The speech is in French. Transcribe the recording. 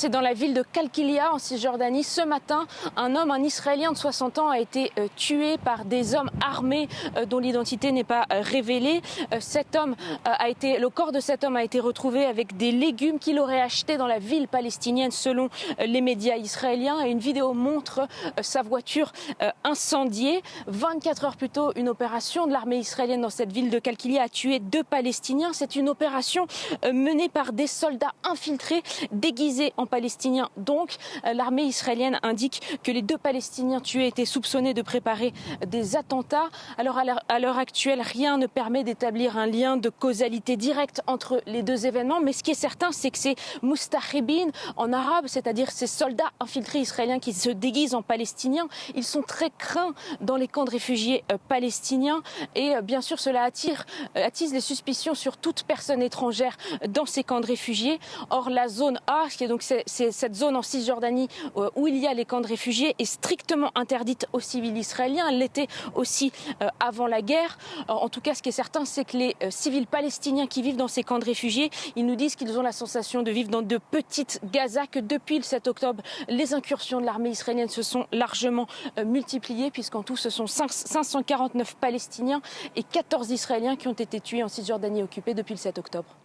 c'est dans la ville de Qalqilia en Cisjordanie. Ce matin, un Israélien de 60 ans a été tué par des hommes armés dont l'identité n'est pas révélée. Le corps de cet homme a été retrouvé avec des légumes qu'il aurait achetés dans la ville palestinienne selon les médias israéliens. Et une vidéo montre sa voiture incendiée. 24 heures plus tôt, une opération de l'armée israélienne dans cette ville de Qalqilia a tué 2 Palestiniens. C'est une opération menée par des soldats infiltrés déguisés en Palestiniens. Donc, l'armée israélienne indique que les 2 Palestiniens tués étaient soupçonnés de préparer des attentats. Alors, à l'heure actuelle, rien ne permet d'établir un lien de causalité directe entre les 2 événements. Mais ce qui est certain, c'est que ces moustahibines en arabe, c'est-à-dire ces soldats infiltrés israéliens qui se déguisent en Palestiniens, ils sont très craints dans les camps de réfugiés palestiniens. Et bien sûr, cela attise les suspicions sur toute personne étrangère dans ces camps de réfugiés. Or, la zone A, qui est donc cette zone en Cisjordanie où il y a les camps de réfugiés, est strictement interdite aux civils israéliens. Elle l'était aussi avant la guerre. En tout cas, ce qui est certain, c'est que les civils palestiniens qui vivent dans ces camps de réfugiés, ils nous disent qu'ils ont la sensation de vivre dans de petites Gaza, que depuis le 7 octobre, les incursions de l'armée israélienne se sont largement multipliées, puisqu'en tout, ce sont 549 Palestiniens et 14 Israéliens qui ont été tués en Cisjordanie occupée depuis le 7 octobre.